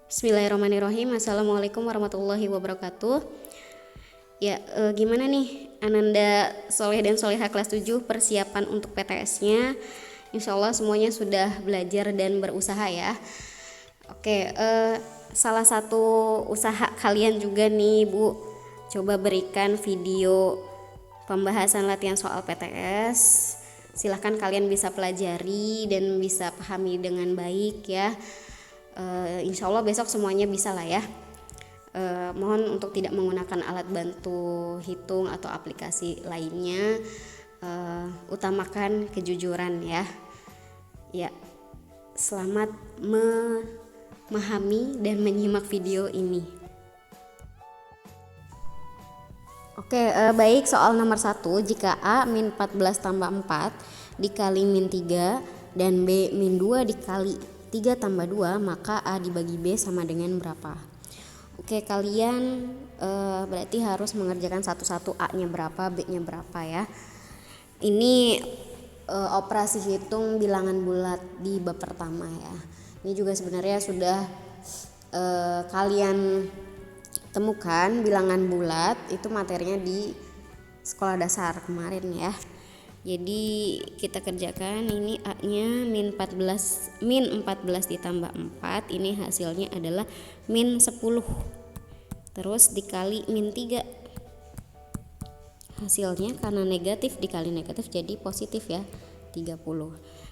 Bismillahirrahmanirrahim. Assalamualaikum warahmatullahi wabarakatuh. Ya, gimana nih Ananda Soleh dan Soleha kelas 7 persiapan untuk PTS-nya? Insya Allah semuanya sudah belajar dan berusaha ya. Oke, salah satu usaha kalian juga nih Bu, coba berikan video pembahasan latihan soal PTS. Silahkan kalian bisa pelajari dan bisa pahami dengan baik ya. Insya Allah besok semuanya bisa lah ya. Mohon untuk tidak menggunakan alat bantu hitung atau aplikasi lainnya. Utamakan kejujuran ya. Ya, selamat memahami dan menyimak video ini. Oke, baik, soal nomor 1, jika A min 14 tambah 4 dikali min 3 dan B min 2 dikali 3 tambah 2, maka A dibagi B sama dengan berapa? Oke, kalian berarti harus mengerjakan satu-satu, A nya berapa, B nya berapa ya. Ini operasi hitung bilangan bulat di bab pertama ya. Ini juga sebenarnya sudah kalian temukan bilangan bulat itu materinya di sekolah dasar kemarin ya. Jadi kita kerjakan ini A nya min 14 ditambah 4, ini hasilnya adalah min 10, terus dikali min 3, hasilnya karena negatif dikali negatif jadi positif ya, 30.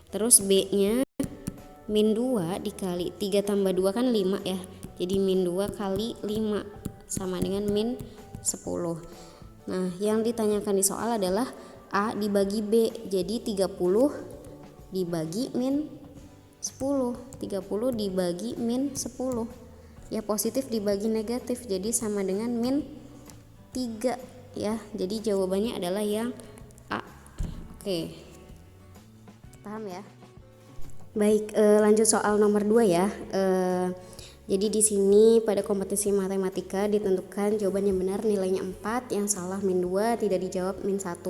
Terus B nya min 2 dikali 3 tambah 2 kan 5 ya, jadi min 2 kali 5 sama dengan min 10. Nah, yang ditanyakan di soal adalah A dibagi B, jadi 30 dibagi min 10, 30 dibagi min 10 ya, positif dibagi negatif jadi sama dengan min 3 ya, jadi jawabannya adalah yang A. Oke, paham ya? Baik, lanjut soal nomor 2 ya. Jadi di sini pada kompetisi matematika ditentukan jawaban yang benar nilainya 4, yang salah min 2, tidak dijawab min 1.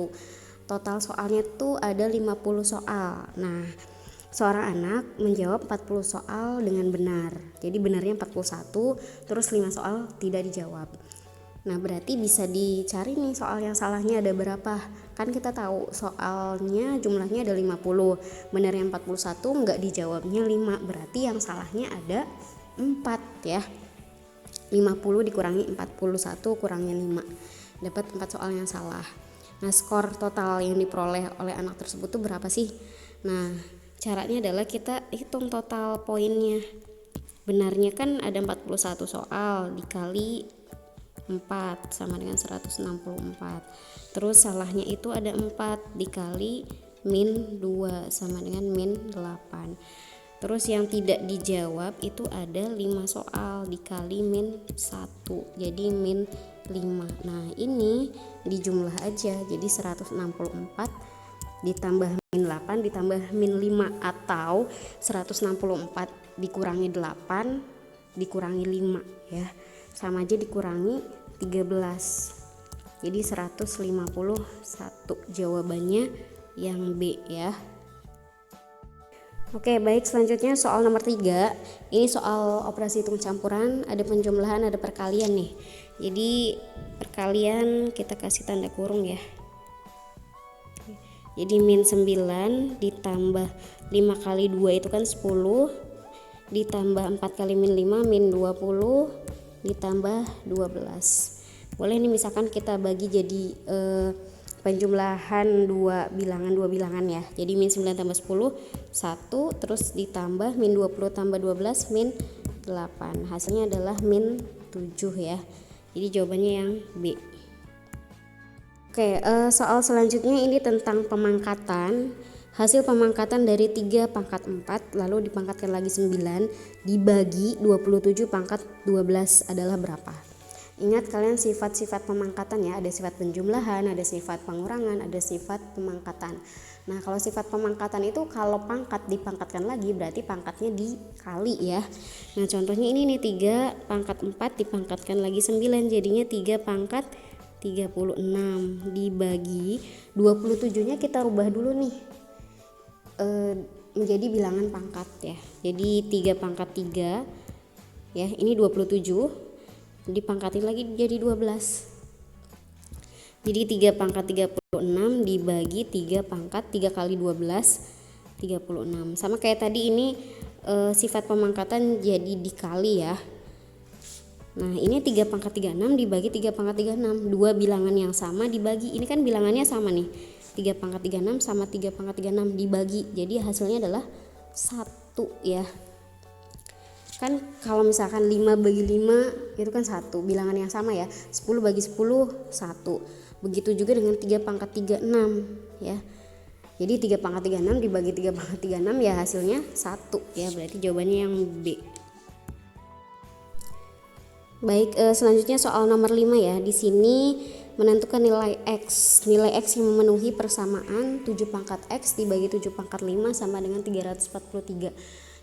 Total soalnya tuh ada 50 soal. Nah, seorang anak menjawab 40 soal dengan benar. Jadi benarnya 41, terus 5 soal tidak dijawab. Nah, berarti bisa dicari nih soal yang salahnya ada berapa. Kan kita tahu soalnya jumlahnya ada 50. Benarnya 41, enggak dijawabnya 5. Berarti yang salahnya ada 4 ya. 50 dikurangi 41 kurangi 5. Dapat 4 soal yang salah. Nah, skor total yang diperoleh oleh anak tersebut tuh berapa sih? Nah, caranya adalah kita hitung total poinnya. Benarnya kan ada 41 soal dikali 4 sama dengan 164. Terus salahnya itu ada 4 dikali min 2 sama dengan min 8. Terus yang tidak dijawab itu ada 5 soal dikali min 1, jadi min 5. Nah, ini dijumlah aja, jadi 164 ditambah min 8 ditambah min 5, atau 164 dikurangi 8 dikurangi 5 ya, sama aja dikurangi 13, jadi 151. Jawabannya yang B ya. Oke, baik, selanjutnya soal nomor 3. Ini soal operasi hitung campuran, ada penjumlahan, ada perkalian nih. Jadi perkalian kita kasih tanda kurung ya. Jadi min 9 ditambah 5 kali 2 itu kan 10, ditambah 4 kali min 5 min 20 ditambah 12. Boleh nih misalkan kita bagi jadi penjumlahan dua bilangan ya. Jadi min 9 tambah 10 1, terus ditambah min 20 tambah 12 min 8. Hasilnya adalah min 7 ya. Jadi jawabannya yang B. Oke, soal selanjutnya ini tentang pemangkatan. Hasil pemangkatan dari 3 pangkat 4 lalu dipangkatkan lagi 9 dibagi 27 pangkat 12 adalah berapa? Ingat kalian sifat-sifat pemangkatan ya, ada sifat penjumlahan, ada sifat pengurangan, ada sifat pemangkatan. Nah, kalau sifat pemangkatan itu kalau pangkat dipangkatkan lagi berarti pangkatnya dikali ya. Nah, contohnya ini nih 3 pangkat 4 dipangkatkan lagi 9, jadinya 3 pangkat 36 dibagi 27-nya kita rubah dulu nih menjadi bilangan pangkat ya. Jadi 3 pangkat 3 ya. Ini 27 dipangkatin lagi jadi 12. Jadi 3 pangkat 36 dibagi 3 pangkat 3 kali 12 36. Sama kayak tadi ini sifat pemangkatan jadi dikali ya. Nah ini 3 pangkat 36 dibagi 3 pangkat 36, dua bilangan yang sama dibagi. Ini kan bilangannya sama nih, 3 pangkat 36 sama 3 pangkat 36 dibagi, jadi hasilnya adalah 1 ya. Kan kalau misalkan 5 bagi 5 itu kan 1, bilangan yang sama ya. 10 bagi 10 1. Begitu juga dengan 3 pangkat 36 ya. Jadi 3 pangkat 36 dibagi 3 pangkat 36 ya hasilnya 1 ya, berarti jawabannya yang B. Baik, selanjutnya soal nomor 5 ya. Di sini menentukan nilai X. Nilai X yang memenuhi persamaan 7 pangkat X dibagi 7 pangkat 5 sama dengan 343.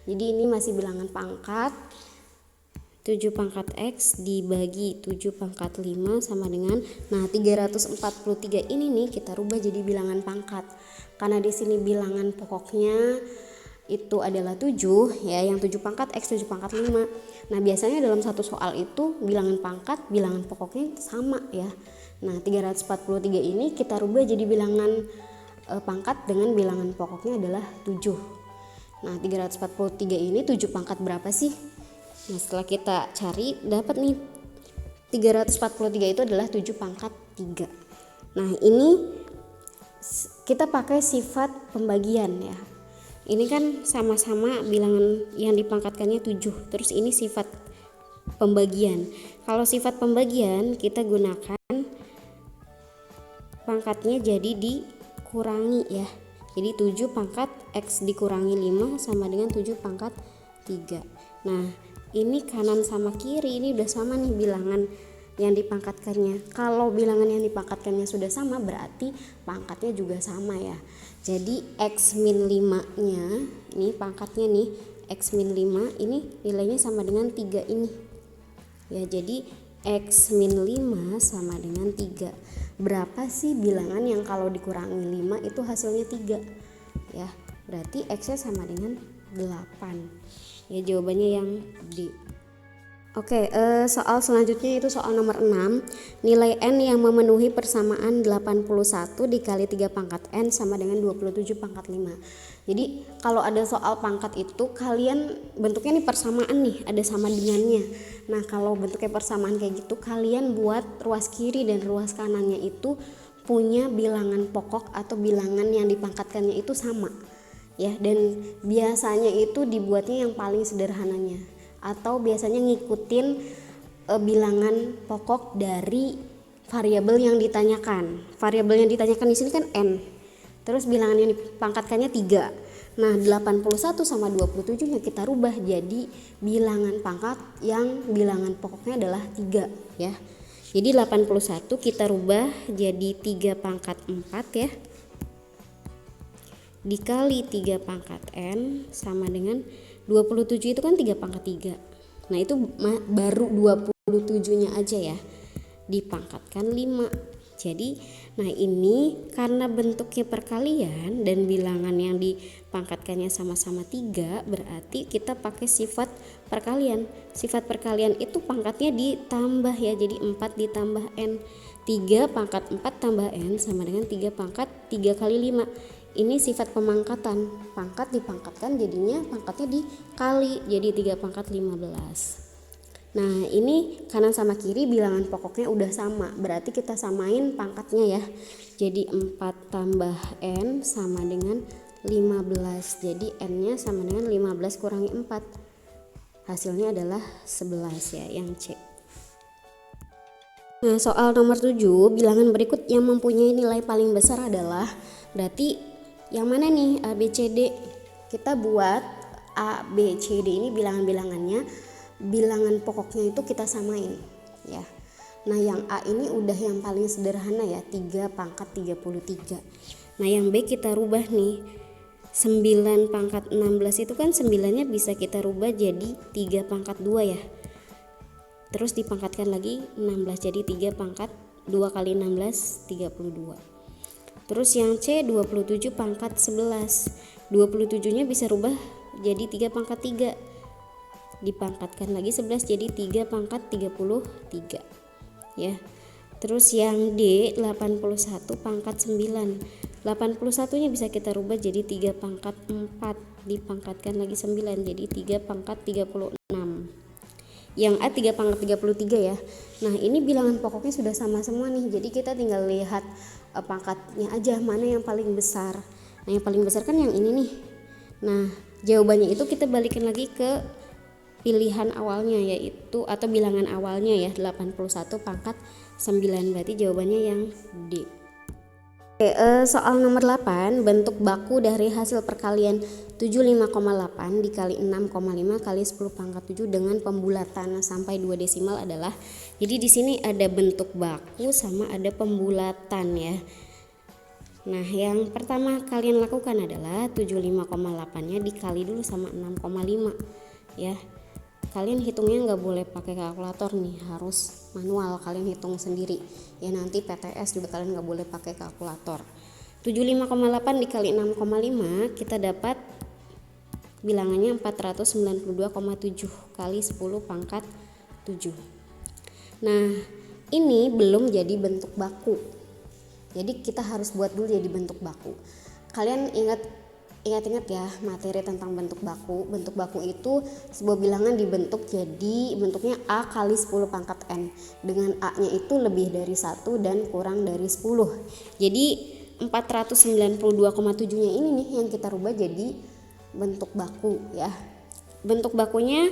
Jadi ini masih bilangan pangkat. 7 pangkat X dibagi 7 pangkat 5 sama dengan, nah 343 ini nih kita rubah jadi bilangan pangkat. Karena di sini bilangan pokoknya itu adalah 7 ya, yang 7 pangkat X 7 pangkat 5. Nah biasanya dalam satu soal itu bilangan pangkat bilangan pokoknya sama ya. Nah 343 ini kita rubah jadi bilangan pangkat dengan bilangan pokoknya adalah 7. Nah 343 ini 7 pangkat berapa sih? Nah setelah kita cari dapat nih 343 itu adalah 7 pangkat 3. Nah ini kita pakai sifat pembagian ya. Ini kan sama-sama bilangan yang dipangkatkannya 7. Terus ini sifat pembagian. Kalau sifat pembagian kita gunakan pangkatnya jadi dikurangi ya. Jadi 7 pangkat X dikurangi 5 sama dengan 7 pangkat 3. Nah ini kanan sama kiri ini udah sama nih bilangan yang dipangkatkannya. Kalau bilangan yang dipangkatkannya sudah sama berarti pangkatnya juga sama ya. Jadi X min 5 nya ini pangkatnya nih X min 5 ini nilainya sama dengan 3 ini ya. Jadi X min 5 sama dengan 3. Berapa sih bilangan yang kalau dikurangi 5 itu hasilnya 3 ya. Berarti X nya sama dengan 8 ya, jawabannya yang D. Oke, soal selanjutnya itu soal nomor 6. Nilai N yang memenuhi persamaan 81 dikali 3 pangkat N sama dengan 27 pangkat 5. Jadi kalau ada soal pangkat itu kalian bentuknya nih persamaan nih, ada sama dengannya. Nah kalau bentuknya persamaan kayak gitu kalian buat ruas kiri dan ruas kanannya itu punya bilangan pokok atau bilangan yang dipangkatkannya itu sama ya. Dan biasanya itu dibuatnya yang paling sederhananya, atau biasanya ngikutin bilangan pokok dari variabel yang ditanyakan. Variabel yang ditanyakan di sini kan N. Terus bilangan yang dipangkatkannya 3. Nah, 81 sama 27 nya kita rubah jadi bilangan pangkat yang bilangan pokoknya adalah 3 ya. Jadi 81 kita rubah jadi 3 pangkat 4 ya. Dikali 3 pangkat N sama dengan 27 itu kan 3 pangkat 3. Nah itu baru 27 nya aja ya dipangkatkan 5. Jadi nah ini karena bentuknya perkalian dan bilangan yang dipangkatkannya sama-sama 3, berarti kita pakai sifat perkalian. Sifat perkalian itu pangkatnya ditambah ya, jadi 4 ditambah N. 3 pangkat 4 tambah N sama dengan 3 pangkat 3 kali 5. Ini sifat pemangkatan, pangkat dipangkatkan jadinya pangkatnya dikali, jadi 3 pangkat 15. Nah ini kanan sama kiri bilangan pokoknya udah sama, berarti kita samain pangkatnya ya. Jadi 4 tambah N sama dengan 15, jadi N nya sama dengan 15 kurangi 4, hasilnya adalah 11 ya, yang C. Nah soal nomor 7, bilangan berikut yang mempunyai nilai paling besar adalah, berarti yang mana nih A, B, C, D. Kita buat A, B, C, D ini bilangan-bilangannya, bilangan pokoknya itu kita samain ya. Nah yang A ini udah yang paling sederhana ya, 3 pangkat 33. Nah yang B kita rubah nih, 9 pangkat 16 itu kan 9 nya bisa kita rubah jadi 3 pangkat 2 ya. Terus dipangkatkan lagi 16 jadi 3 pangkat 2 kali 16 32. Terus yang C 27 pangkat 11. 27 nya bisa rubah jadi 3 pangkat 3. dipangkatkan lagi 11 jadi 3 pangkat 33 ya. Terus yang D 81 pangkat 9. 81 nya bisa kita rubah jadi 3 pangkat 4 dipangkatkan lagi 9 jadi 3 pangkat 36. Yang A 3 pangkat 33 ya. Nah ini bilangan pokoknya sudah sama semua nih, jadi kita tinggal lihat pangkatnya aja mana yang paling besar. Nah yang paling besar kan yang ini nih. Nah jawabannya itu kita balikin lagi ke pilihan awalnya yaitu atau bilangan awalnya ya 81 pangkat 9, berarti jawabannya yang D. Oke, soal nomor 8, bentuk baku dari hasil perkalian 75,8 dikali 6,5 kali 10 pangkat 7 dengan pembulatan sampai 2 desimal adalah, jadi di sini ada bentuk baku sama ada pembulatan ya. Nah yang pertama kalian lakukan adalah 75,8 nya dikali dulu sama 6,5 ya. Kalian hitungnya nggak boleh pakai kalkulator nih, harus manual, kalian hitung sendiri ya. Nanti PTS juga kalian nggak boleh pakai kalkulator. 75,8 dikali 6,5 kita dapat bilangannya 492,7 kali 10 pangkat 7. Nah ini belum jadi bentuk baku, jadi kita harus buat dulu jadi bentuk baku. Kalian ingat-ingat ya materi tentang bentuk baku. Bentuk baku itu sebuah bilangan dibentuk jadi bentuknya A kali 10 pangkat N, dengan A nya itu lebih dari 1 dan kurang dari 10. Jadi 492,7 nya ini nih yang kita rubah jadi bentuk baku ya. Bentuk bakunya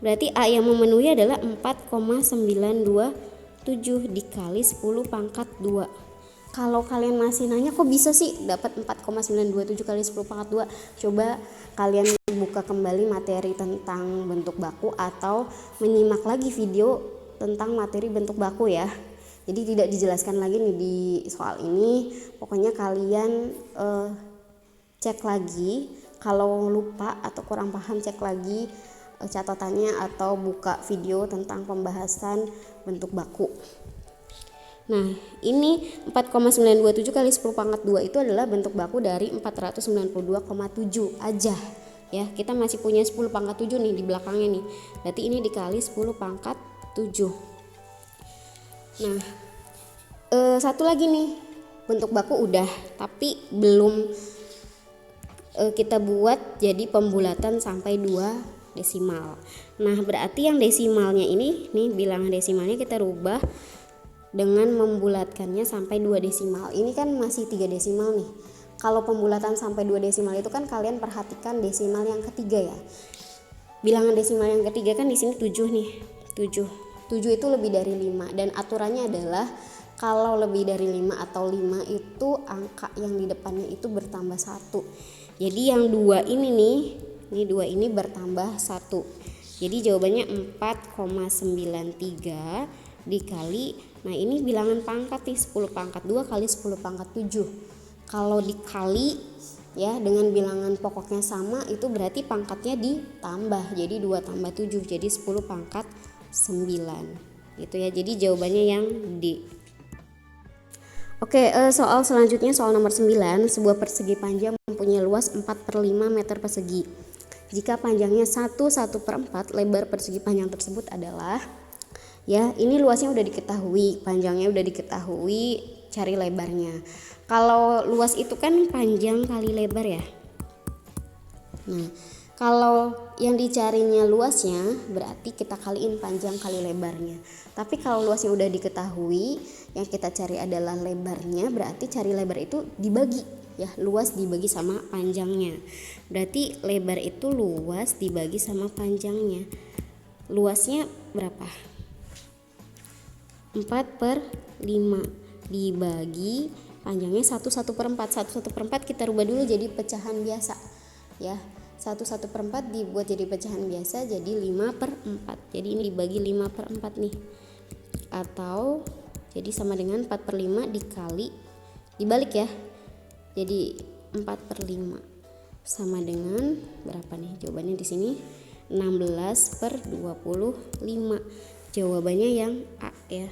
berarti A yang memenuhi adalah 4,927 dikali 10 pangkat 2. Kalau kalian masih nanya kok bisa sih dapat 4,927 kali 10 pangkat 2, coba kalian buka kembali materi tentang bentuk baku atau menyimak lagi video tentang materi bentuk baku ya. Jadi tidak dijelaskan lagi nih di soal ini. Pokoknya kalian cek lagi, kalau lupa atau kurang paham cek lagi catatannya atau buka video tentang pembahasan bentuk baku. Nah ini 4,927 kali 10 pangkat 2 itu adalah bentuk baku dari 492,7 aja ya. Kita masih punya 10 pangkat 7 nih di belakangnya nih, berarti ini dikali 10 pangkat 7. Nah satu lagi nih bentuk baku udah, tapi belum kita buat jadi pembulatan sampai 2 desimal. Nah berarti yang desimalnya ini nih, bilangan desimalnya kita rubah dengan membulatkannya sampai 2 desimal. Ini kan masih 3 desimal nih. Kalau pembulatan sampai 2 desimal itu kan kalian perhatikan desimal yang ketiga ya. Bilangan desimal yang ketiga kan di sini 7 nih. 7 itu lebih dari 5 dan aturannya adalah kalau lebih dari 5 atau 5 itu angka yang di depannya itu bertambah 1. Jadi yang 2 ini nih, ini 2 ini bertambah 1. Jadi jawabannya 4,93 dikali, nah ini bilangan pangkat nih, 10 pangkat 2 kali 10 pangkat 7. Kalau dikali ya dengan bilangan pokoknya sama, itu berarti pangkatnya ditambah, jadi 2 tambah 7 jadi 10 pangkat 9 gitu ya. Jadi jawabannya yang D. Oke, soal selanjutnya soal nomor 9. Sebuah persegi panjang mempunyai luas 4/5 meter persegi. Jika panjangnya 1/4, lebar persegi panjang tersebut adalah, ya ini luasnya udah diketahui, panjangnya udah diketahui, cari lebarnya. Kalau luas itu kan panjang kali lebar ya. Nah kalau yang dicarinya luasnya berarti kita kaliin panjang kali lebarnya. Tapi kalau luasnya udah diketahui, yang kita cari adalah lebarnya, berarti cari lebar itu dibagi ya, luas dibagi sama panjangnya. Berarti lebar itu luas dibagi sama panjangnya. Luasnya berapa? 4/5 dibagi panjangnya 1/4. 1/4 kita rubah dulu jadi pecahan biasa ya. 1/4 dibuat jadi pecahan biasa jadi 5/4. Jadi ini dibagi 5/4 nih, atau jadi sama dengan 4/5 dikali, dibalik ya, jadi 4/5 sama dengan berapa nih? Jawabannya di sini 16/25. Jawabannya yang A ya.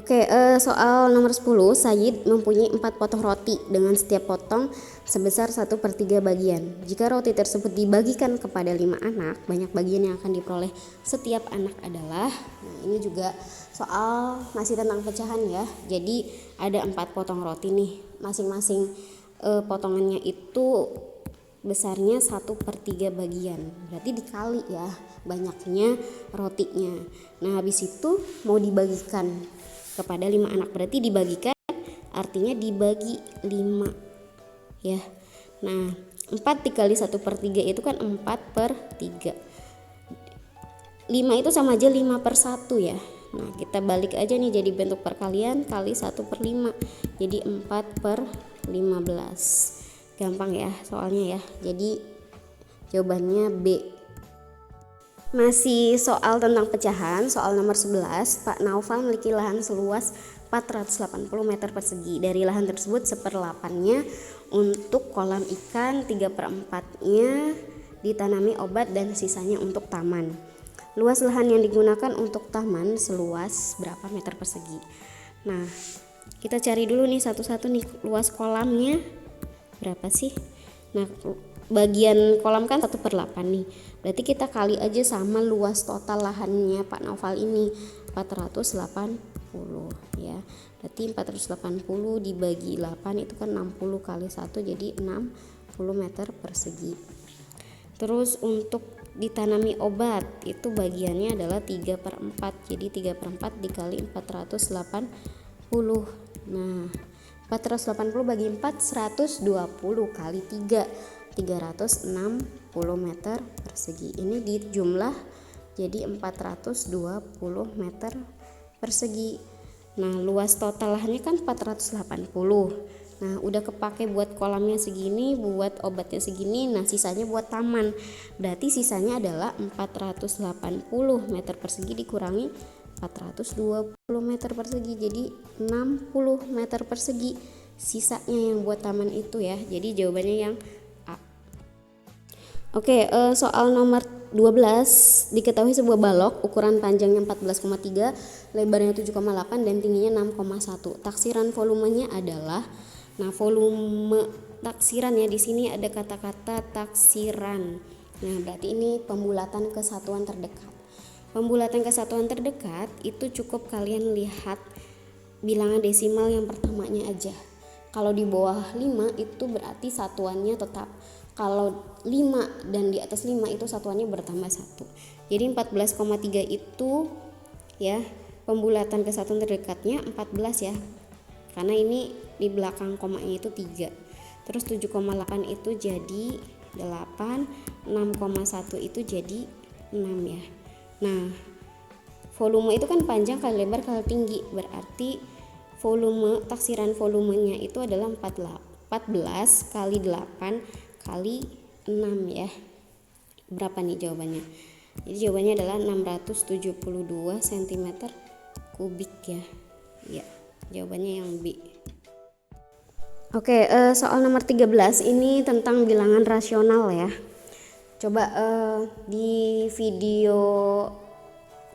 Oke, soal nomor 10, Sayid mempunyai 4 potong roti dengan setiap potong sebesar 1/3 bagian. Jika roti tersebut dibagikan kepada 5 anak, banyak bagian yang akan diperoleh setiap anak adalah, nah ini juga soal masih tentang pecahan ya. Jadi ada 4 potong roti nih, masing-masing potongannya itu besarnya 1/3 bagian, berarti dikali ya banyaknya rotinya. Nah habis itu mau dibagikan kepada 5 anak, berarti dibagikan artinya dibagi 5 ya. Nah 4 dikali 1/3 itu kan 4/3, 5 itu sama aja 5/1 ya. Nah kita balik aja nih jadi bentuk perkalian kali 1/5, jadi 4/15. Gampang ya soalnya ya, jadi jawabannya B. Masih soal tentang pecahan, soal nomor 11, Pak Naufal memiliki lahan seluas 480 meter persegi. Dari lahan tersebut 1/8-nya untuk kolam ikan, 3/4-nya ditanami obat dan sisanya untuk taman. Luas lahan yang digunakan untuk taman seluas berapa meter persegi? Nah, kita cari dulu nih satu-satu nih, luas kolamnya berapa sih? Nah, bagian kolam kan 1/8 nih, berarti kita kali aja sama luas total lahannya Pak Naufal ini 480 ya, berarti 480 dibagi 8 itu kan 60 kali 1 jadi 60 meter persegi. Terus untuk ditanami obat itu bagiannya adalah 3/4, jadi 3/4 dikali 480. Nah 480 bagi 4 120 kali 3 360 meter persegi. Ini dijumlah jadi 420 meter persegi. Nah luas total lahannya kan 480. Nah udah kepake buat kolamnya segini, buat obatnya segini, nah sisanya buat taman. Berarti sisanya adalah 480 meter persegi dikurangi 420 meter persegi, jadi 60 meter persegi sisanya yang buat taman itu ya. Jadi jawabannya yang A. Oke, soal nomor 12, diketahui sebuah balok ukuran panjangnya 14,3, lebarnya 7,8 dan tingginya 6,1. Taksiran volumenya adalah, nah volume taksirannya di sini ada kata-kata taksiran. Nah berarti ini pembulatan kesatuan terdekat. Pembulatan kesatuan terdekat itu cukup kalian lihat bilangan desimal yang pertamanya aja. Kalau di bawah 5 itu berarti satuannya tetap. Kalau 5 dan di atas 5 itu satuannya bertambah 1. Jadi 14,3 itu ya pembulatan kesatuan terdekatnya 14 ya. Karena ini di belakang komanya itu 3. Terus 7,8 itu jadi 8, 6,1 itu jadi 6 ya. Nah, volume itu kan panjang kali lebar kali tinggi, berarti volume taksiran volumenya itu adalah 14 kali 8 kali 6 ya. Berapa nih jawabannya? Jadi jawabannya adalah 672 cm kubik ya. Ya, jawabannya yang B. Oke, soal nomor 13 ini tentang bilangan rasional ya. Coba di video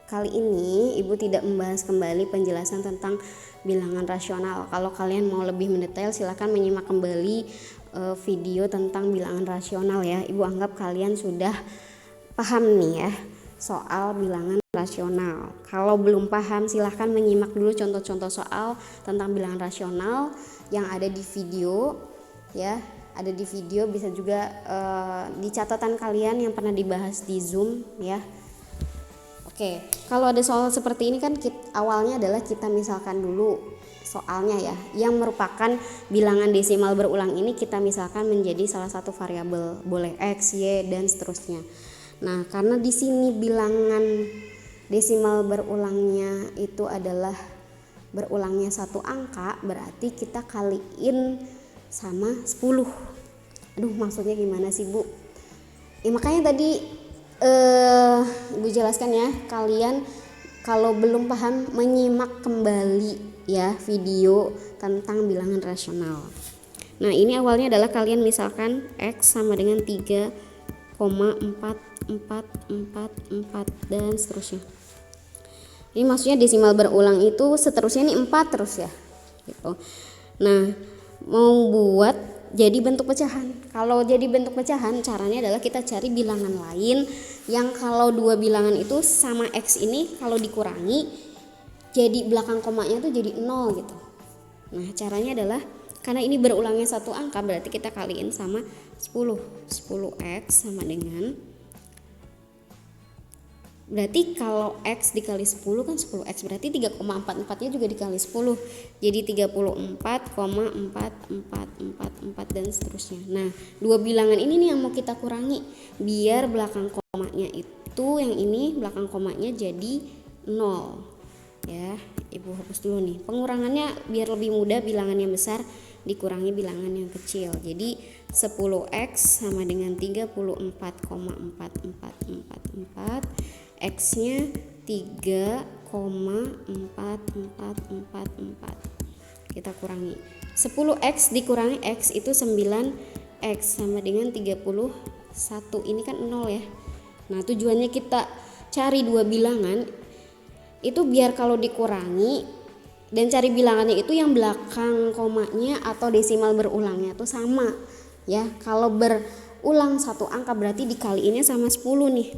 kali ini Ibu tidak membahas kembali penjelasan tentang bilangan rasional. Kalau kalian mau lebih mendetail silahkan menyimak kembali video tentang bilangan rasional ya. Ibu anggap kalian sudah paham nih ya soal bilangan rasional. Kalau belum paham silahkan menyimak dulu contoh-contoh soal tentang bilangan rasional yang ada di video ya. Ada di video, bisa juga di catatan kalian yang pernah dibahas di Zoom ya. Oke, kalau ada soal seperti ini kan awalnya adalah kita misalkan dulu soalnya ya, yang merupakan bilangan desimal berulang ini kita misalkan menjadi salah satu variabel, boleh X, Y dan seterusnya. Nah, karena di sini bilangan desimal berulangnya itu adalah berulangnya satu angka, berarti kita kaliin sama 10. Aduh maksudnya gimana sih Bu? Makanya tadi Ibu jelaskan ya, kalian kalau belum paham menyimak kembali ya video tentang bilangan rasional. Nah ini awalnya adalah kalian misalkan X sama dengan 3,4444 dan seterusnya. Ini maksudnya desimal berulang itu seterusnya ini 4 terus ya gitu. Nah, mau buat jadi bentuk pecahan. Kalau jadi bentuk pecahan caranya adalah kita cari bilangan lain yang kalau dua bilangan itu sama X ini kalau dikurangi jadi belakang komanya itu jadi 0 gitu. Nah, caranya adalah karena ini berulangnya satu angka berarti kita kaliin sama 10. 10X sama dengan, berarti kalau X dikali 10 kan 10X, berarti 3,44 nya juga dikali 10 jadi 34,4444 dan seterusnya. Nah, dua bilangan ini nih yang mau kita kurangi biar belakang komanya itu yang ini belakang komanya jadi 0 ya. Ibu hapus dulu nih pengurangannya biar lebih mudah, bilangan yang besar dikurangi bilangan yang kecil. Jadi 10X sama dengan 34,4444, X-nya 3,4444. Kita kurangi 10X dikurangi X itu 9X sama dengan 31. Ini kan 0 ya. Nah, tujuannya kita cari dua bilangan itu biar kalau dikurangi dan cari bilangannya itu yang belakang komanya atau desimal berulangnya itu sama ya. Kalau berulang satu angka berarti dikaliinnya sama 10 nih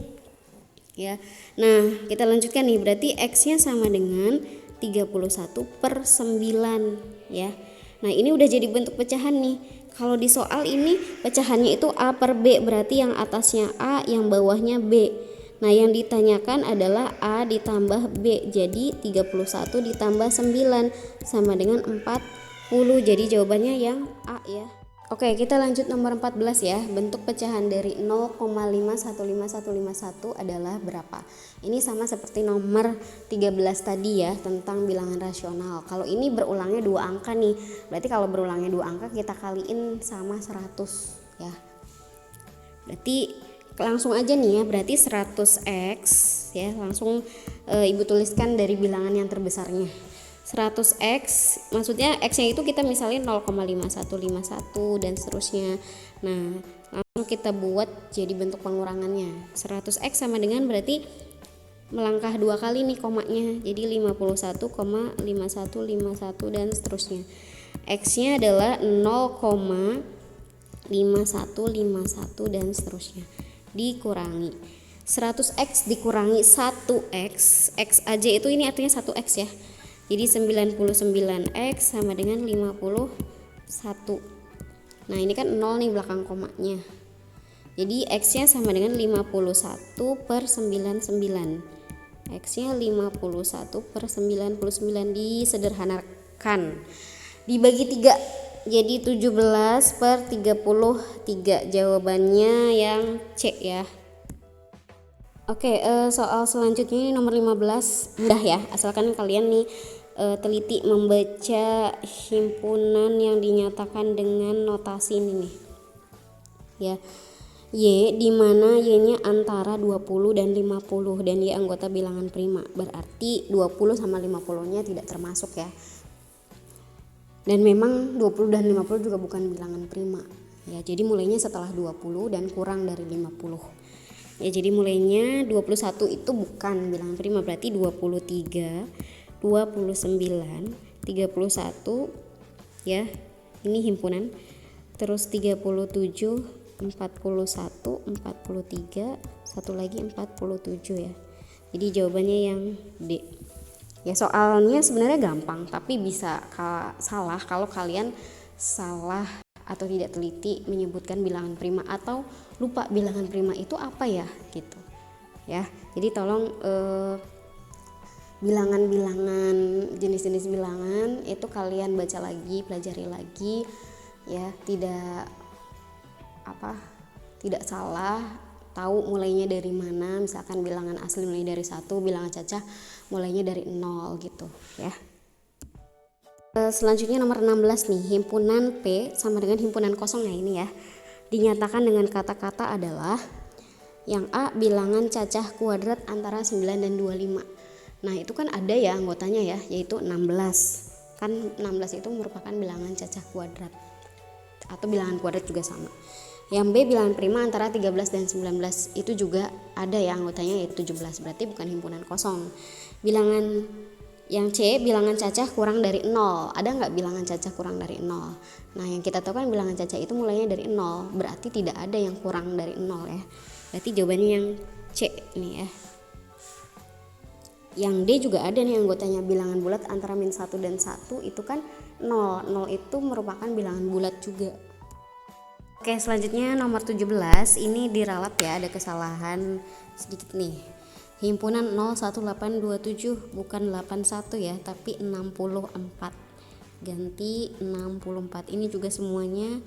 ya. Nah, kita lanjutkan nih, berarti X-nya sama dengan 31/9 ya. Nah, ini udah jadi bentuk pecahan nih. Kalau di soal ini pecahannya itu A per B, berarti yang atasnya A, yang bawahnya B. Nah, yang ditanyakan adalah A ditambah B, jadi 31 ditambah 9 sama dengan 40. Jadi jawabannya yang A ya. Oke, kita lanjut nomor 14 ya. Bentuk pecahan dari 0,515151 adalah berapa? Ini sama seperti nomor 13 tadi ya, tentang bilangan rasional. Kalau ini berulangnya dua angka nih. Berarti kalau berulangnya dua angka kita kaliin sama 100 ya. Berarti langsung aja nih ya, berarti 100X ya, langsung Ibu tuliskan dari bilangan yang terbesarnya. 100X, maksudnya X-nya itu kita misalnya 0,5151 dan seterusnya. Nah, langsung kita buat jadi bentuk pengurangannya. 100X sama dengan berarti melangkah dua kali nih komanya, jadi 51,5151 dan seterusnya. X-nya adalah 0,5151 dan seterusnya. Dikurangi 100X dikurangi 1X, X aja itu ini artinya 1X ya. Jadi 99X sama dengan 51. Nah, ini kan 0 nih belakang komanya. Jadi X-nya sama dengan 51/99. X-nya 51/99 disederhanakan. Dibagi 3 jadi 17/33. Jawabannya yang C ya. Oke, soal selanjutnya ini nomor 15. Mudah ya, asalkan kalian nih teliti membaca himpunan yang dinyatakan dengan notasi ini nih. Ya. Y di mana Y-nya antara 20 dan 50 dan Y anggota bilangan prima. Berarti 20 sama 50-nya tidak termasuk ya. Dan memang 20 dan 50 juga bukan bilangan prima. Ya, jadi mulainya setelah 20 dan kurang dari 50. Ya, jadi mulainya 21 itu bukan bilangan prima, berarti 23, 29, 31 ya. Ini himpunan. Terus 37, 41, 43, satu lagi 47 ya. Jadi jawabannya yang D. Ya, soalnya sebenarnya gampang, tapi bisa salah kalau kalian salah atau tidak teliti menyebutkan bilangan prima atau lupa bilangan prima itu apa ya gitu ya. Jadi tolong bilangan-bilangan, jenis-jenis bilangan itu kalian baca lagi, pelajari lagi ya, tidak salah, tahu mulainya dari mana. Misalkan bilangan asli mulai dari 1, bilangan cacah mulainya dari 0 gitu ya. Selanjutnya nomor 16 nih, himpunan P sama dengan himpunan kosong ya ini ya. Dinyatakan dengan kata-kata adalah yang A bilangan cacah kuadrat antara 9 dan 25. Nah, itu kan ada ya anggotanya ya, yaitu 16. Kan 16 itu merupakan bilangan cacah kuadrat atau bilangan kuadrat juga sama. Yang B bilangan prima antara 13 dan 19, itu juga ada ya anggotanya yaitu 17, berarti bukan himpunan kosong. Bilangan yang C, bilangan cacah kurang dari 0. Ada nggak bilangan cacah kurang dari 0? Nah, yang kita tahu kan bilangan cacah itu mulainya dari 0, berarti tidak ada yang kurang dari 0 ya. Berarti jawabannya yang C nih ya. Yang D juga ada nih anggotanya, bilangan bulat antara -1 dan 1 itu kan 0. 0 itu merupakan bilangan bulat juga. Oke, selanjutnya nomor 17, ini diralat ya, ada kesalahan sedikit nih. Himpunan 01827 bukan 81 ya, tapi 64. Ganti 64. Ini juga semuanya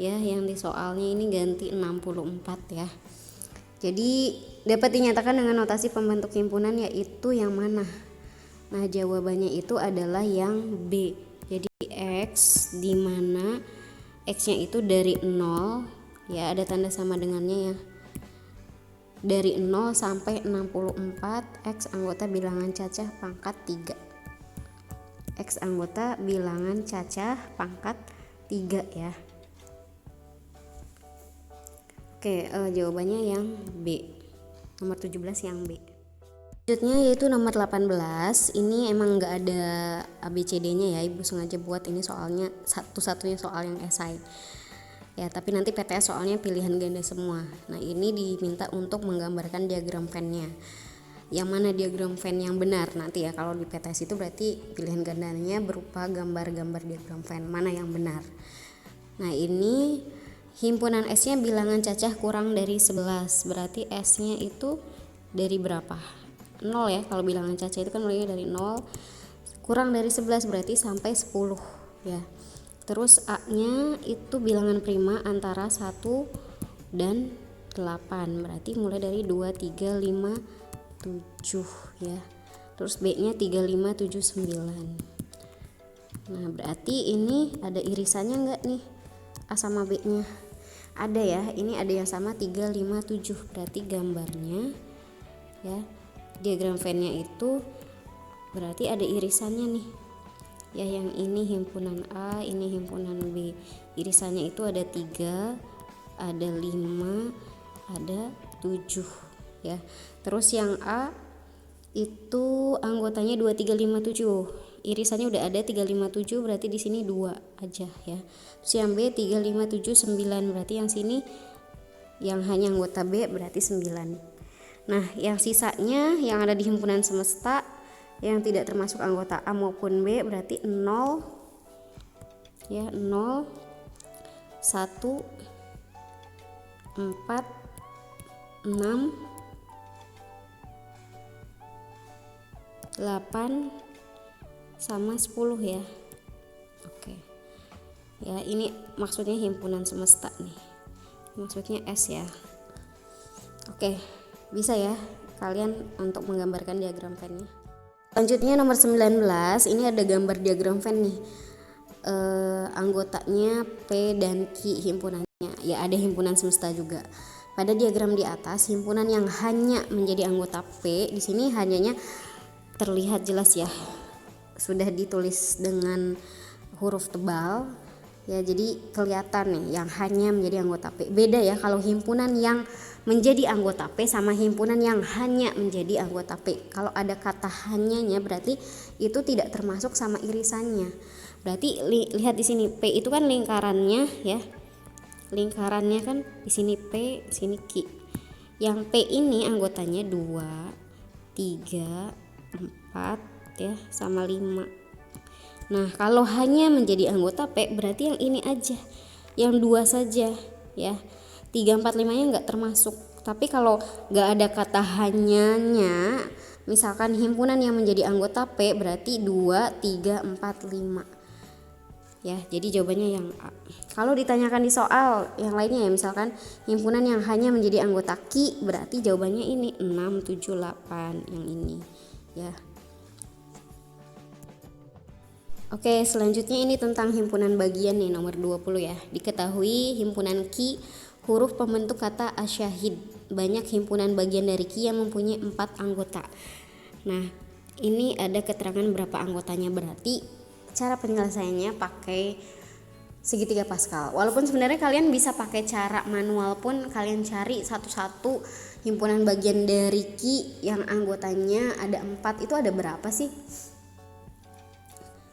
ya, yang di soalnya ini ganti 64 ya. Jadi dapat dinyatakan dengan notasi pembentuk himpunan yaitu yang mana? Nah, jawabannya itu adalah yang B. Jadi X di mana X-nya itu dari 0 ya, ada tanda sama dengannya ya. Dari 0 sampai 64, X anggota bilangan cacah pangkat 3. X anggota bilangan cacah pangkat 3 ya. Oke, jawabannya yang B. Nomor 17 yang B. Selanjutnya yaitu nomor 18. Ini emang nggak ada ABCD-nya ya, Ibu sengaja buat ini soalnya satu-satunya soal yang esai. Ya, tapi nanti PTS soalnya pilihan ganda semua. Nah, ini diminta untuk menggambarkan diagram Venn-nya. Yang mana diagram Venn yang benar nanti ya, kalau di PTS itu berarti pilihan gandanya berupa gambar-gambar diagram Venn, mana yang benar. Nah, ini himpunan S-nya bilangan cacah kurang dari 11, berarti S-nya itu dari berapa? 0 ya, kalau bilangan cacah itu kan mulainya dari 0, kurang dari 11 berarti sampai 10 ya. Terus A-nya itu bilangan prima antara 1 dan 8, berarti mulai dari 2, 3, 5, 7 ya. Terus B-nya 3, 5, 7, 9. Nah, berarti ini ada irisannya enggak nih? A sama B-nya ada ya, ini ada yang sama 3, 5, 7, berarti gambarnya ya, diagram Venn-nya itu berarti ada irisannya nih ya. Yang ini himpunan A, ini himpunan B, irisannya itu ada 3, ada 5, ada 7 ya. Terus yang A itu anggotanya 2, 3, 5, 7, irisannya udah ada 3, 5, 7, berarti di sini 2 aja ya. Terus yang B 3, 5, 7, 9, berarti yang sini yang hanya anggota B berarti 9. Nah, yang sisanya yang ada di himpunan semesta yang tidak termasuk anggota A maupun B berarti 0 ya, 0, 1, 4, 6, 8 sama 10 ya. Oke. Ya, ini maksudnya himpunan semesta nih. Maksudnya S ya. Oke, bisa ya kalian untuk menggambarkan diagram Venn-nya. Selanjutnya nomor 19, ini ada gambar diagram Venn nih. Anggotanya P dan Q himpunannya. Ya, ada himpunan semesta juga. Pada diagram di atas, himpunan yang hanya menjadi anggota P, di sini hanyanya terlihat jelas ya, sudah ditulis dengan huruf tebal ya, jadi kelihatan nih yang hanya menjadi anggota P. Beda ya kalau himpunan yang menjadi anggota P sama himpunan yang hanya menjadi anggota P. Kalau ada kata hanyanya berarti itu tidak termasuk sama irisannya. Berarti lihat di sini P itu kan lingkarannya ya, lingkarannya kan di sini P, di sini Q. Yang P ini anggotanya 2, 3, 4 ya, sama 5. Nah, kalau hanya menjadi anggota P berarti yang ini aja, yang 2 saja ya. 3, 4, 5 nya nggak termasuk. Tapi kalau nggak ada kata hanyanya, misalkan himpunan yang menjadi anggota P berarti 2, 3, 4, 5 ya. Jadi jawabannya yang A. Kalau ditanyakan di soal yang lainnya ya, misalkan himpunan yang hanya menjadi anggota Q berarti jawabannya ini 6, 7, 8 yang ini ya. Oke, selanjutnya ini tentang himpunan bagian nih, nomor 20 ya. Diketahui himpunan Q huruf pembentuk kata asyahid. Banyak himpunan bagian dari Q yang mempunyai 4 anggota. Nah, ini ada keterangan berapa anggotanya, berarti cara penyelesaiannya pakai segitiga Pascal. Walaupun sebenarnya kalian bisa pakai cara manual pun, kalian cari satu-satu himpunan bagian dari Ki yang anggotanya ada 4 itu ada berapa sih.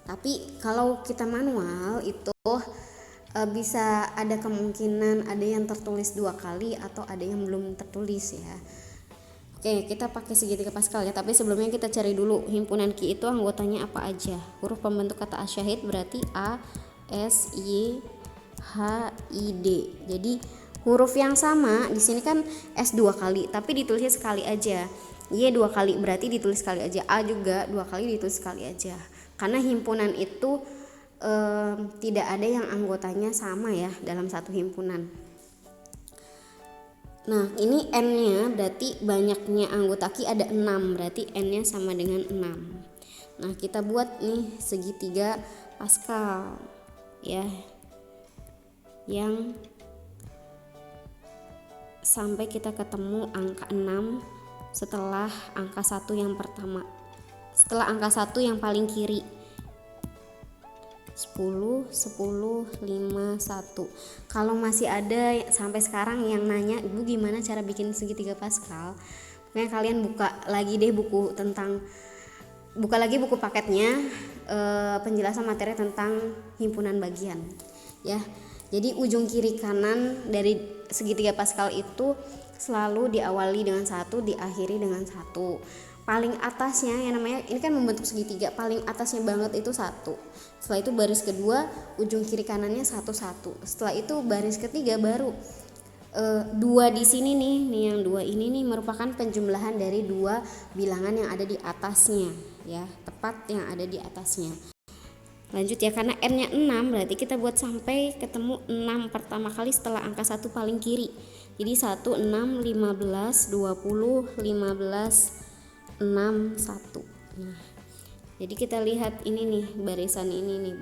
Tapi kalau kita manual itu bisa ada kemungkinan ada yang tertulis 2 kali atau ada yang belum tertulis ya. Oke, kita pakai segitiga Pascal ya, tapi sebelumnya kita cari dulu himpunan Ki itu anggotanya apa aja. Huruf pembentuk kata asyahid berarti A, S, Y, H, I, D. Jadi huruf yang sama di sini kan S 2 kali, tapi ditulisnya sekali aja. Y 2 kali berarti ditulis sekali aja. A juga 2 kali ditulis sekali aja. Karena himpunan itu tidak ada yang anggotanya sama ya dalam satu himpunan. Nah, ini N-nya berarti banyaknya anggota Ki ada 6, berarti N-nya sama dengan 6. Nah, kita buat nih segitiga Pascal ya, yang sampai kita ketemu angka 6 setelah angka 1 yang pertama, setelah angka 1 yang paling kiri. 10, 10, 5, 1. Kalau masih ada sampai sekarang yang nanya, Ibu gimana cara bikin segitiga Pascal, makanya kalian buka lagi deh buku paketnya, penjelasan materi tentang himpunan bagian ya. Jadi ujung kiri kanan dari segitiga Pascal itu selalu diawali dengan 1, diakhiri dengan 1. Paling atasnya yang namanya ini kan membentuk segitiga, paling atasnya banget itu 1. Setelah itu baris kedua, ujung kiri kanannya 1, 1. Setelah itu baris ketiga baru 2 di sini nih yang 2 ini nih merupakan penjumlahan dari 2 bilangan yang ada di atasnya ya, tepat yang ada di atasnya. Lanjut ya, karena N-nya 6 berarti kita buat sampai ketemu 6 pertama kali setelah angka 1 paling kiri. Jadi 1, 6, 15, 20, 15, 6, 1. Nah, jadi kita lihat ini nih barisan ini nih.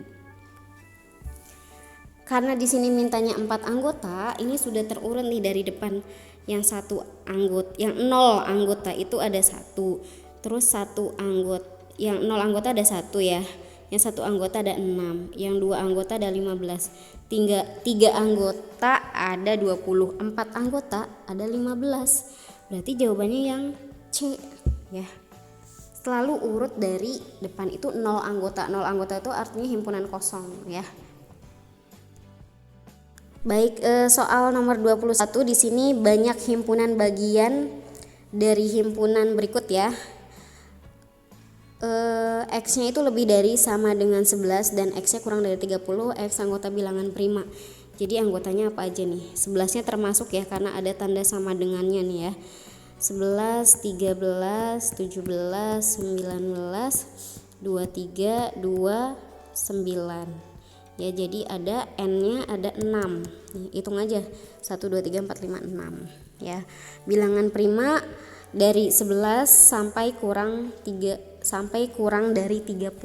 Karena di sini mintanya 4 anggota, ini sudah terurut nih dari depan. Yang 1 anggota, yang 0 anggota itu ada 1. Terus 1 anggota, yang 0 anggota ada 1 ya. Yang 1 anggota ada 6, yang 2 anggota ada 15. 3 anggota ada 20, 4 anggota ada 15. Berarti jawabannya yang C ya. Selalu urut dari depan itu 0 anggota. 0 anggota itu artinya himpunan kosong ya. Baik, soal nomor 21 di sini banyak himpunan bagian dari himpunan berikut ya. X-nya itu lebih dari sama dengan 11 dan X-nya kurang dari 30, X anggota bilangan prima. Jadi anggotanya apa aja nih? 11-nya termasuk ya karena ada tanda sama dengannya nih ya. 11, 13, 17, 19, 23, 2, 9. Ya, jadi ada N-nya ada 6. Nih, hitung aja. 1 2 3 4 5 6 ya. Bilangan prima dari 11 sampai kurang dari 30.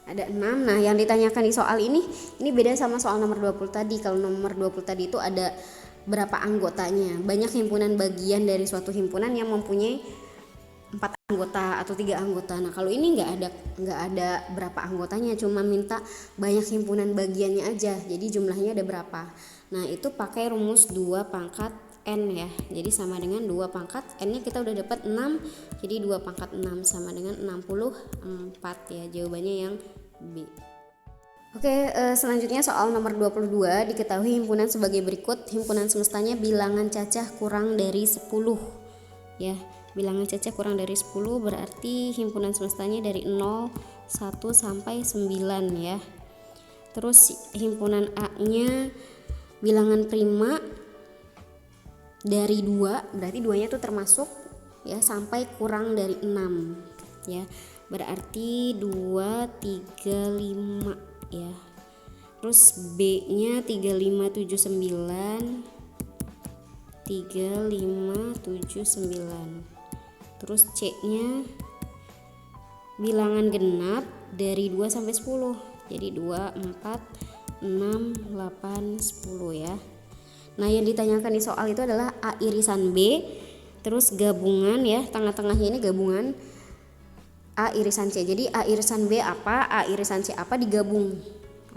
Ada 6. Nah, yang ditanyakan di soal ini beda sama soal nomor 20 tadi. Kalau nomor 20 tadi itu ada berapa anggotanya. Banyak himpunan bagian dari suatu himpunan yang mempunyai 4 anggota atau 3 anggota. Nah, kalau ini nggak ada berapa anggotanya, cuma minta banyak himpunan bagiannya aja. Jadi jumlahnya ada berapa. Nah, itu pakai rumus 2 pangkat N ya. Jadi sama dengan 2 pangkat N-nya kita udah dapat 6. Jadi 2 pangkat 6 sama dengan 64 ya. Jawabannya yang B. Oke, selanjutnya soal nomor 22. Diketahui himpunan sebagai berikut. Himpunan semestanya bilangan cacah kurang dari 10 ya. Bilangan cacah kurang dari 10 berarti himpunan semestanya dari 0, 1 sampai 9 ya. Terus himpunan A-nya bilangan prima dari 2, berarti 2-nya itu termasuk ya sampai kurang dari 6 ya. Berarti 2, 3, 5 ya. Terus B-nya 3579, 3579. Terus C-nya bilangan genap dari 2 sampai 10. Jadi 2, 4, 6, 8, 10 ya. Nah, yang ditanyakan di soal itu adalah A irisan B, terus gabungan ya, tengah-tengahnya ini gabungan A irisan C. Jadi A irisan B apa, A irisan C apa digabung.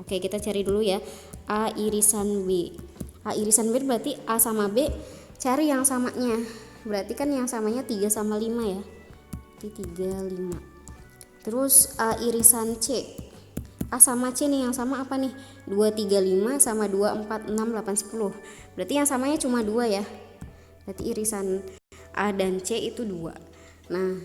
Oke, kita cari dulu ya A irisan B. A irisan B berarti A sama B, cari yang samanya. Berarti kan yang samanya 3 sama 5 ya. Berarti 3, 5. Terus A irisan C. A sama C nih yang sama apa nih? 2, 3, 5 sama 2, 4, 6, 8, 10. Berarti yang samanya cuma 2 ya. Berarti irisan A dan C itu 2. Nah,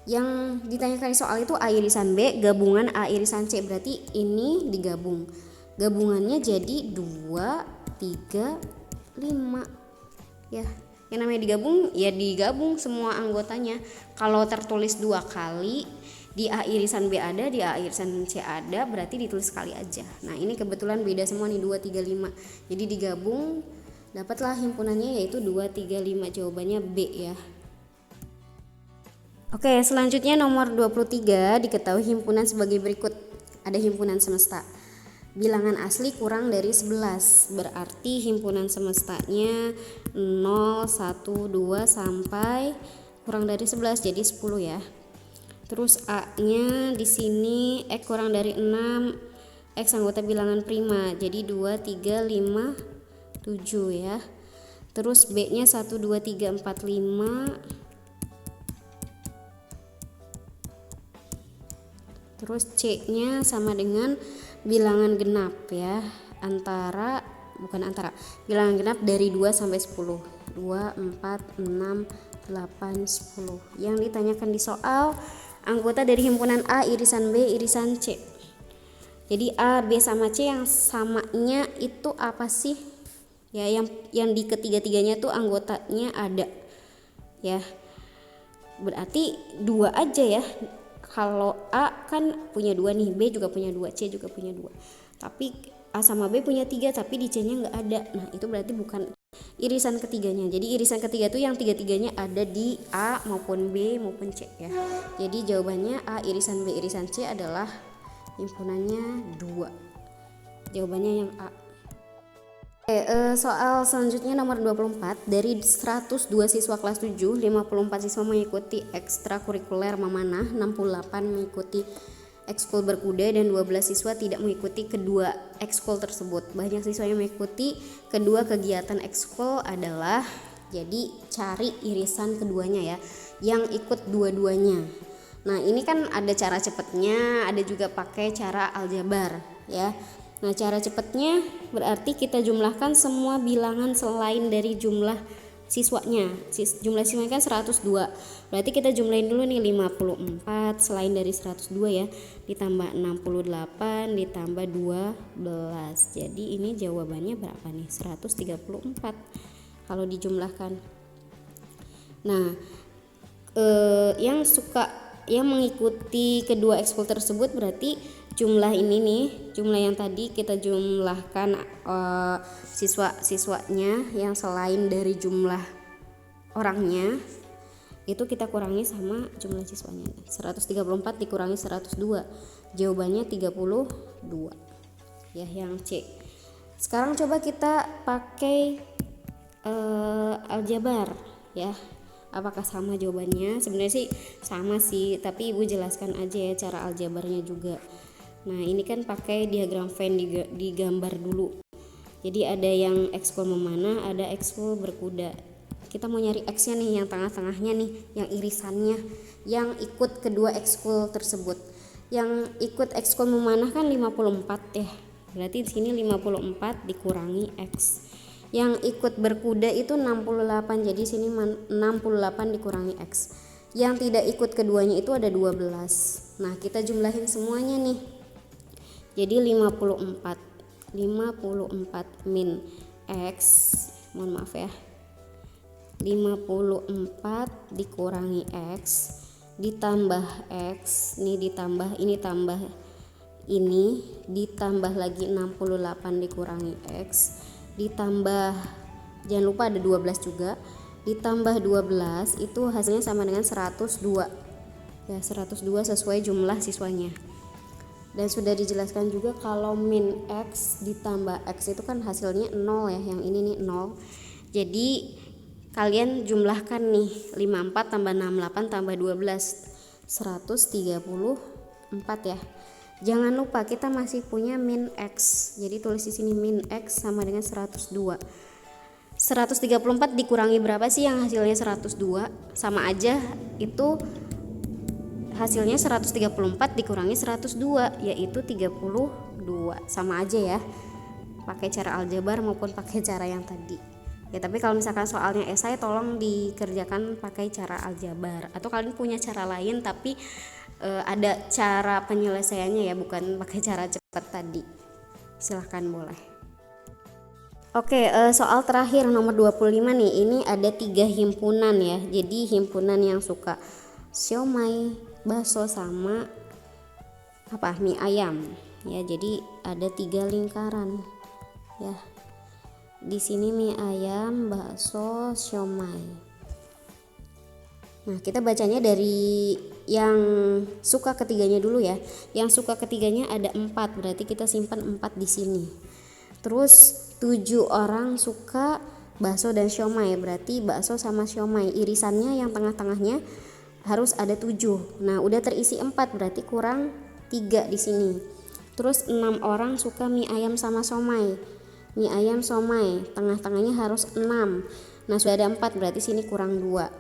yang ditanyakan di soal itu A irisan B gabungan A irisan C, berarti ini digabung. Gabungannya jadi 2, 3, 5. Ya, yang namanya digabung ya digabung semua anggotanya. Kalau tertulis 2 kali, di A irisan B ada, di A irisan C ada, berarti ditulis sekali aja. Nah, ini kebetulan beda semua nih 2, 3, 5. Jadi digabung dapatlah himpunannya yaitu 2, 3, 5. Jawabannya B ya. Oke, selanjutnya nomor 23 diketahui himpunan sebagai berikut. Ada himpunan semesta. Bilangan asli kurang dari 11. Berarti himpunan semestanya 0, 1, 2 sampai kurang dari 11 jadi 10 ya. Terus A-nya di sini X kurang dari 6, X anggota bilangan prima. Jadi 2, 3, 5, 7 ya. Terus B-nya 1, 2, 3, 4, 5. Terus C-nya sama dengan bilangan genap ya, bilangan genap dari 2 sampai 10. 2, 4, 6, 8, 10. Yang ditanyakan di soal anggota dari himpunan A irisan B irisan C. Jadi A, B sama C yang samanya itu apa sih? Ya, yang di ketiga-tiganya tuh anggotanya ada. Ya. Berarti 2 aja ya. Kalau A kan punya 2 nih, B juga punya 2, C juga punya 2. Tapi A sama B punya 3 tapi di C-nya nggak ada. Nah, itu berarti bukan irisan ketiganya. Jadi irisan ketiga itu yang tiga-tiganya ada di A maupun B maupun C ya. Jadi jawabannya A irisan B irisan C adalah himpunannya 2. Jawabannya yang A. Soal selanjutnya nomor 24. Dari 102 siswa kelas 7, 54 siswa mengikuti ekstrakurikuler memanah, 68 mengikuti ekskul berkuda, dan 12 siswa tidak mengikuti kedua ekskul tersebut. Banyak siswa yang mengikuti kedua kegiatan ekskul adalah, jadi cari irisan keduanya ya, yang ikut dua-duanya. Nah, ini kan ada cara cepatnya, ada juga pakai cara aljabar ya. Nah, cara cepatnya berarti kita jumlahkan semua bilangan selain dari jumlah siswanya. Jumlah siswanya kan 102. Berarti kita jumlahin dulu nih 54 selain dari 102 ya. Ditambah 68 ditambah 12. Jadi ini jawabannya berapa nih? 134 kalau dijumlahkan. Nah, yang mengikuti kedua ekskul tersebut berarti jumlah ini nih, jumlah yang tadi kita jumlahkan siswa-siswanya yang selain dari jumlah orangnya itu kita kurangi sama jumlah siswanya. 134 dikurangi 102, jawabannya 32 ya, yang C. Sekarang coba kita pakai aljabar ya. Apakah sama jawabannya? Sebenarnya sih sama sih, tapi ibu jelaskan aja ya cara aljabarnya juga. Nah, ini kan pakai diagram Venn digambar dulu. Jadi ada yang ekskul memanah, ada ekskul berkuda. Kita mau nyari X-nya nih, yang tengah-tengahnya nih, yang irisannya, yang ikut kedua ekskul tersebut. Yang ikut ekskul memanah kan 54 ya. Berarti di sini 54 dikurangi X. Yang ikut berkuda itu 68, jadi sini 68 dikurangi X. Yang tidak ikut keduanya itu ada 12. Nah, kita jumlahin semuanya nih. Jadi 54 min X, mohon maaf ya, 54 dikurangi X ditambah X, ini ditambah ini ditambah lagi 68 dikurangi X ditambah, jangan lupa ada 12 juga, ditambah 12 itu hasilnya sama dengan 102 ya, 102 sesuai jumlah siswanya. Dan sudah dijelaskan juga kalau min X ditambah X itu kan hasilnya 0 ya, yang ini nih 0. Jadi kalian jumlahkan nih 54 tambah 68 tambah 12, 134 ya. Jangan lupa kita masih punya min X. Jadi tulis di sini min X sama dengan 102. 134 dikurangi berapa sih yang hasilnya 102? Sama aja, itu hasilnya 134 dikurangi 102 yaitu 32. Sama aja ya, pakai cara aljabar maupun pakai cara yang tadi ya. Tapi kalau misalkan soalnya esai tolong dikerjakan pakai cara aljabar, atau kalian punya cara lain tapi ada cara penyelesaiannya ya, bukan pakai cara cepat tadi, silahkan boleh. Oke, soal terakhir nomor 25 nih. Ini ada 3 himpunan ya. Jadi himpunan yang suka siomay, bakso sama mie ayam ya. Jadi ada 3 lingkaran ya. Di sini mie ayam, bakso, siomay. Nah, kita bacanya dari yang suka ketiganya dulu ya. Yang suka ketiganya ada 4, berarti kita simpan 4 di sini. Terus 7 orang suka bakso dan siomay, berarti bakso sama siomay irisannya yang tengah-tengahnya harus ada 7. Nah, udah terisi 4, berarti kurang 3 di sini. Terus 6 orang suka mie ayam sama siomay. Mie ayam siomay, tengah-tengahnya harus 6. Nah, sudah ada 4, berarti sini kurang 2.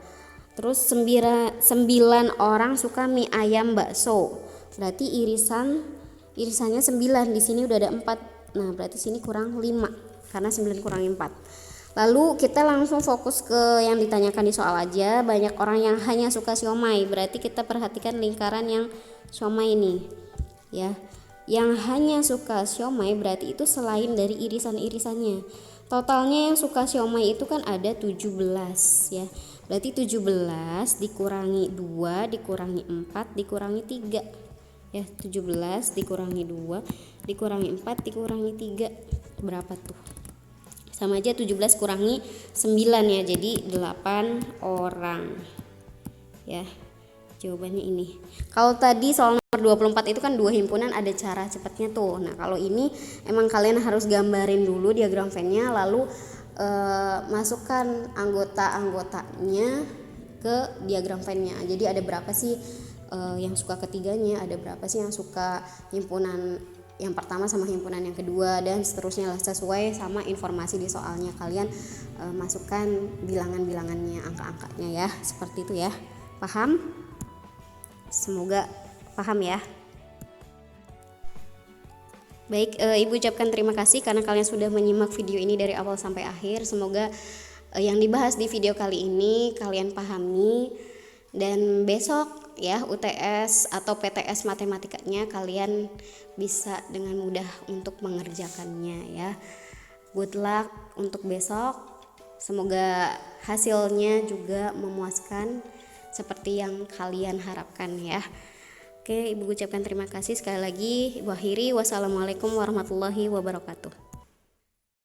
Terus 9 orang suka mie ayam bakso. Berarti irisannya 9, di sini udah ada 4. Nah, berarti sini kurang 5 karena 9 kurangi 4. Lalu kita langsung fokus ke yang ditanyakan di soal aja. Banyak orang yang hanya suka siomay, berarti kita perhatikan lingkaran yang siomay ini ya. Yang hanya suka siomay berarti itu selain dari irisan-irisannya. Totalnya yang suka siomay itu kan ada 17 ya. Berarti 17 dikurangi 2 dikurangi 4 dikurangi 3 ya. 17 dikurangi 2 dikurangi 4 dikurangi 3 berapa tuh? Sama aja 17 kurangi 9 ya, jadi 8 orang ya. Jawabannya ini. Kalau tadi soal nomor 24 itu kan 2 himpunan, ada cara cepatnya tuh. Nah, kalau ini emang kalian harus gambarin dulu diagram Venn-nya, lalu masukkan anggota-anggotanya ke diagram Venn-nya. Jadi ada berapa sih yang suka ketiganya, ada berapa sih yang suka himpunan yang pertama sama himpunan yang kedua, dan seterusnya lah, sesuai sama informasi di soalnya. Kalian masukkan bilangan-bilangannya, angka-angkanya ya, seperti itu ya. Paham? Semoga paham ya. Baik, Ibu ucapkan terima kasih karena kalian sudah menyimak video ini dari awal sampai akhir. Semoga yang dibahas di video kali ini kalian pahami, dan besok ya UTS atau PTS matematikanya kalian bisa dengan mudah untuk mengerjakannya ya. Good luck untuk besok. Semoga hasilnya juga memuaskan seperti yang kalian harapkan ya. Oke, Ibu ucapkan terima kasih sekali lagi. Ibu akhiri, wassalamualaikum warahmatullahi wabarakatuh.